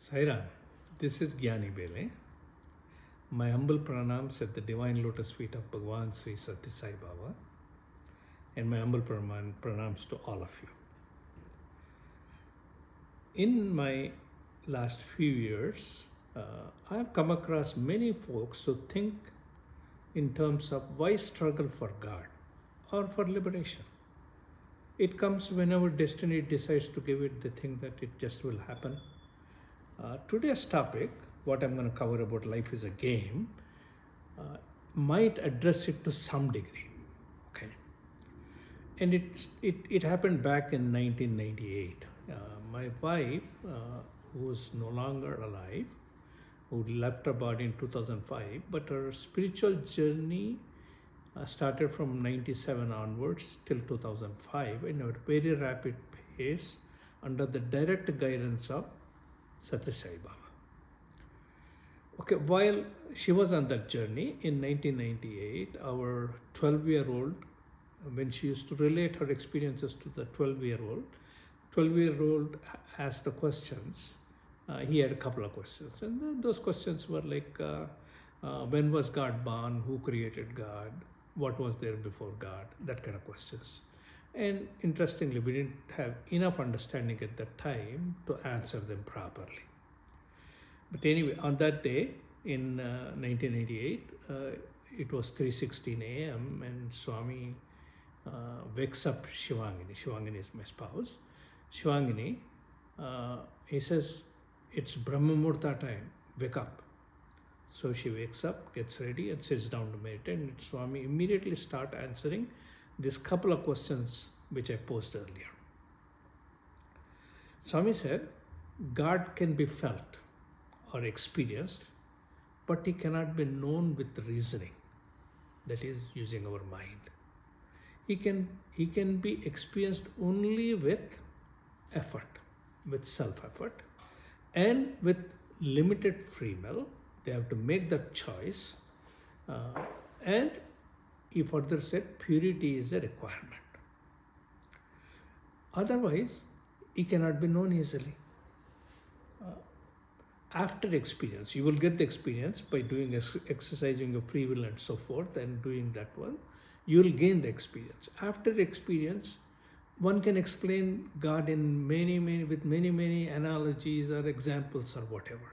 Sairam, this is Gyani Bele. My humble pranams at the divine lotus feet of Bhagwan Sri Sathya Sai Baba, and my humble pranams to all of you. In my last few years, I have come across many folks who think in terms of why struggle for God or for liberation. It comes whenever destiny decides to give it, they think that it just will happen. Today's topic, what I'm going to cover about life is a game, might address it to some degree. Okay, and it happened back in 1998. My wife, who's no longer alive, who left her body in 2005, but her spiritual journey started from 97 onwards till 2005 in a very rapid pace under the direct guidance of Sathya Sai Baba. Okay, while she was on that journey in 1998, our 12-year-old, when she used to relate her experiences to the 12-year-old asked the questions. He had a couple of questions, and those questions were like, when was God born? Who created God? What was there before God? That kind of questions. And interestingly, we didn't have enough understanding at that time to answer them properly. But anyway, on that day in 1988, it was 3:16 a.m. and Swami wakes up Shivangini. Shivangini is my spouse. Shivangini, he says, it's Brahma Murta time, wake up. So she wakes up, gets ready and sits down to meditate, and Swami immediately start answering these couple of questions which I posed earlier. Swami said, God can be felt or experienced, but he cannot be known with reasoning, that is using our mind. He can be experienced only with effort, with self-effort, and with limited free will. They have to make that choice, and he further said purity is a requirement. Otherwise, he cannot be known easily. After experience, you will get the experience by doing exercising your free will and so forth, and doing that one, you will gain the experience. After experience, one can explain God in with many analogies or examples or whatever,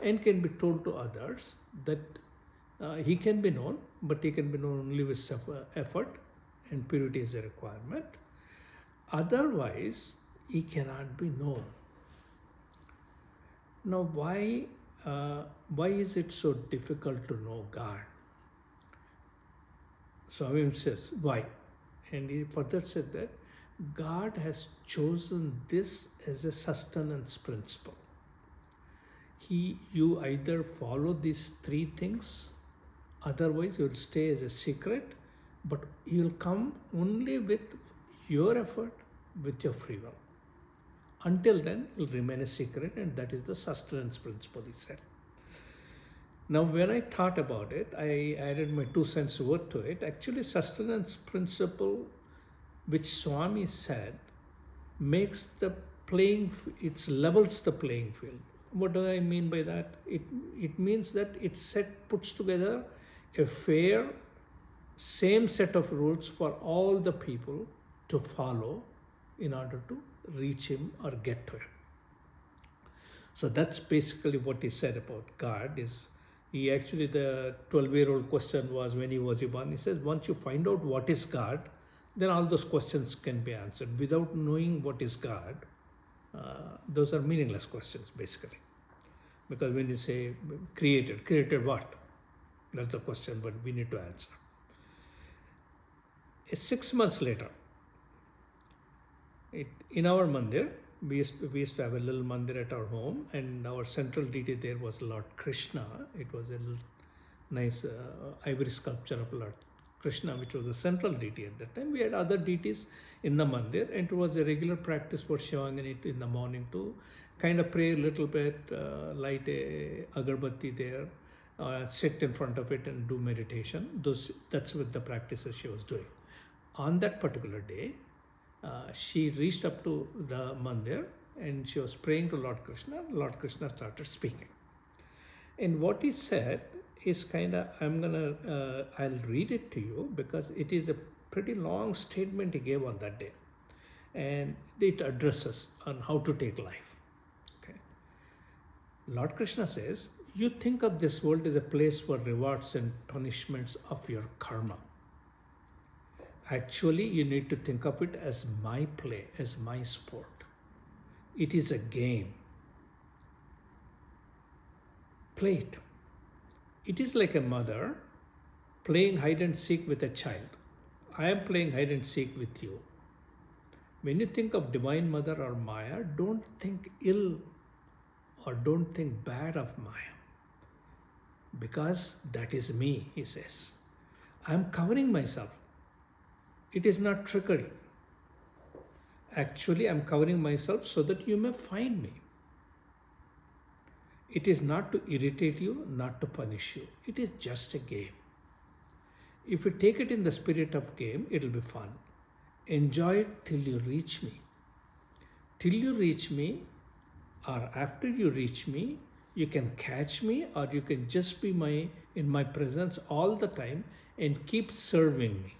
and can be told to others that he can be known, but he can be known only with effort, and purity is a requirement. Otherwise, he cannot be known. Now, why is it so difficult to know God? Swami says, why? And he further said that God has chosen this as a sustenance principle. You either follow these three things, otherwise you will stay as a secret, but you will come only with your effort, with your free will. Until then, it will remain a secret, and that is the sustenance principle, he said. Now, when I thought about it, I added my 2 cents worth to it. Actually, sustenance principle, which Swami said, makes the it levels the playing field. What do I mean by that? It means that it puts together a fair, same set of rules for all the people to follow in order to reach him or get to him. So that's basically what he said about God. Is he actually, the 12-year-old question was, when he was born, he says, once you find out what is God, then all those questions can be answered. Without knowing what is God, those are meaningless questions basically. Because when you say created what? That's the question what we need to answer. 6 months later, in our mandir, we used to have a little mandir at our home, and our central deity there was Lord Krishna. It was a little nice ivory sculpture of Lord Krishna, which was the central deity at that time. We had other deities in the mandir, and it was a regular practice for Shivangini in the morning to kind of pray a little bit, light a agarbatti there, sit in front of it and do meditation. That's what the practices she was doing. On that particular day, she reached up to the mandir and she was praying to Lord Krishna. Lord Krishna started speaking. And what he said is I'll read it to you because it is a pretty long statement he gave on that day. And it addresses on how to take life. Okay. Lord Krishna says, you think of this world as a place for rewards and punishments of your karma. Actually, you need to think of it as my play, as my sport. It is a game. Play it. It is like a mother playing hide and seek with a child. I am playing hide and seek with you. When you think of Divine Mother or Maya, don't think ill or don't think bad of Maya. Because that is me, he says. I am covering myself. It is not trickery. Actually, I am covering myself so that you may find me. It is not to irritate you, not to punish you. It is just a game. If you take it in the spirit of game, it will be fun. Enjoy it till you reach me. Till you reach me, or after you reach me, you can catch me, or you can just be in my presence all the time and keep serving me.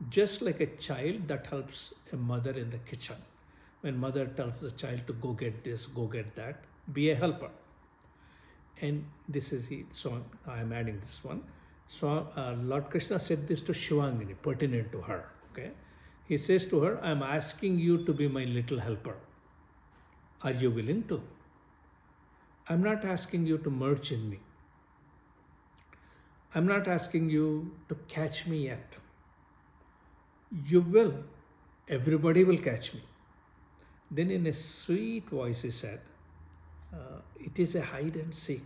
Just like a child that helps a mother in the kitchen. When mother tells the child to go get this, go get that, be a helper. And this is it. So I am adding this one. So Lord Krishna said this to Shivangini, pertinent to her. Okay, he says to her, I am asking you to be my little helper. Are you willing to? I'm not asking you to merge in me. I'm not asking you to catch me yet. You will. Everybody will catch me. Then in a sweet voice he said, it is a hide and seek.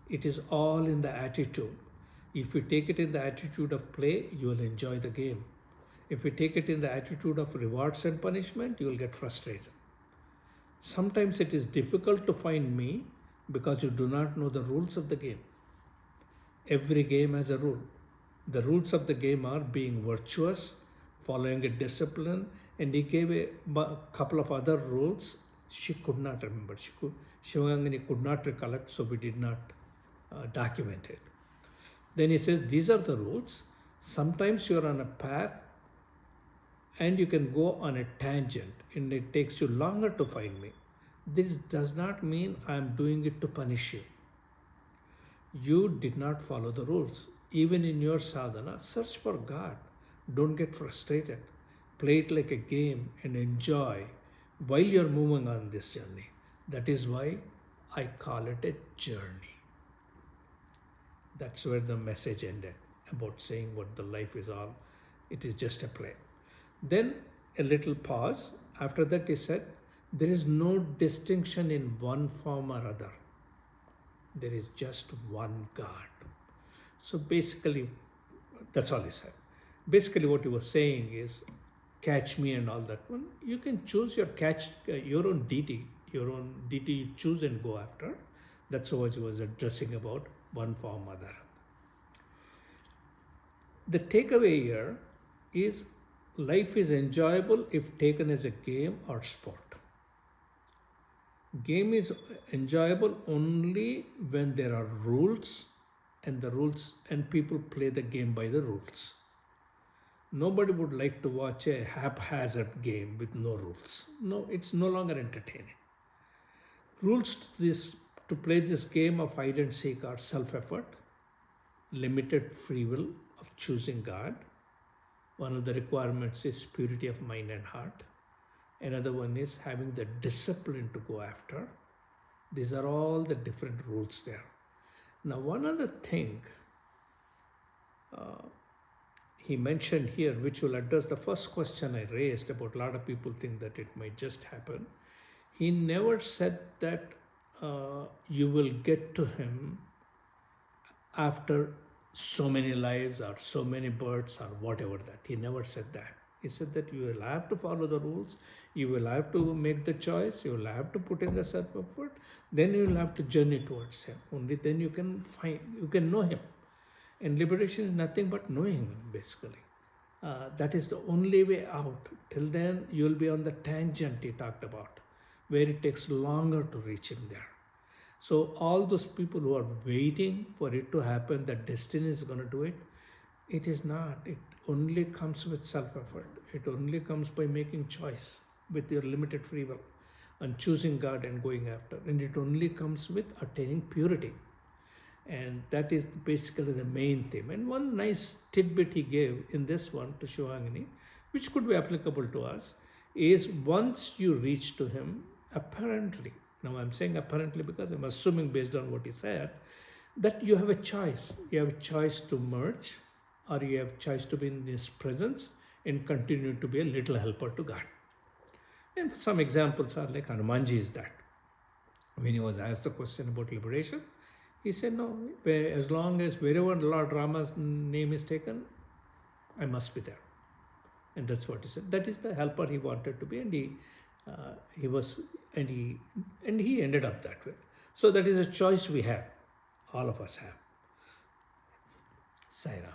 It is all in the attitude. If you take it in the attitude of play, you will enjoy the game. If you take it in the attitude of rewards and punishment, you will get frustrated. Sometimes it is difficult to find me because you do not know the rules of the game. Every game has a rule. The rules of the game are being virtuous, following a discipline, and he gave a couple of other rules. She could not remember. Shivangini could not recollect, so we did not document it. Then he says, these are the rules. Sometimes you are on a path and you can go on a tangent and it takes you longer to find me. This does not mean I am doing it to punish you. You did not follow the rules. Even in your sadhana, search for God. Don't get frustrated. Play it like a game and enjoy while you're moving on this journey. That is why I call it a journey. That's where the message ended, about saying what the life is all. It is just a play. Then a little pause. After that he said, there is no distinction in one form or other. There is just one God. So basically, that's all he said. Basically what he was saying is, catch me and all that one. You can choose your own deity you choose and go after. That's what he was addressing about one form or other. The takeaway here is life is enjoyable if taken as a game or sport. Game is enjoyable only when there are rules and people play the game by the rules. Nobody would like to watch a haphazard game with no rules. No, it's no longer entertaining. Rules to play this game of hide and seek are self-effort, limited free will of choosing God. One of the requirements is purity of mind and heart. Another one is having the discipline to go after. These are all the different rules there. Now, one other thing he mentioned here, which will address the first question I raised about a lot of people think that it might just happen. He never said that you will get to him after so many lives or so many births or whatever that. He never said that. He said that you will have to follow the rules, you will have to make the choice, you will have to put in the self-effort, then you will have to journey towards him. Only then you can know him. And liberation is nothing but knowing him, basically. That is the only way out. Till then, you will be on the tangent he talked about. where it takes longer to reach him there. So all those people who are waiting for it to happen, that destiny is going to do it, it is not. It only comes with self-effort. It only comes by making choice with your limited free will and choosing God and going after. And it only comes with attaining purity. And that is basically the main theme. And one nice tidbit he gave in this one to Shivangini, which could be applicable to us, is once you reach to him, apparently, now I'm saying apparently because I'm assuming based on what he said, that you have a choice. You have a choice to merge, or you have a choice to be in his presence and continue to be a little helper to God. And some examples are like Hanumanji is that. When he was asked the question about liberation, he said, no, as long as wherever Lord Rama's name is taken, I must be there. And that's what he said. That is the helper he wanted to be, and he ended up that way. So that is a choice we have. All of us have. Sai Ram.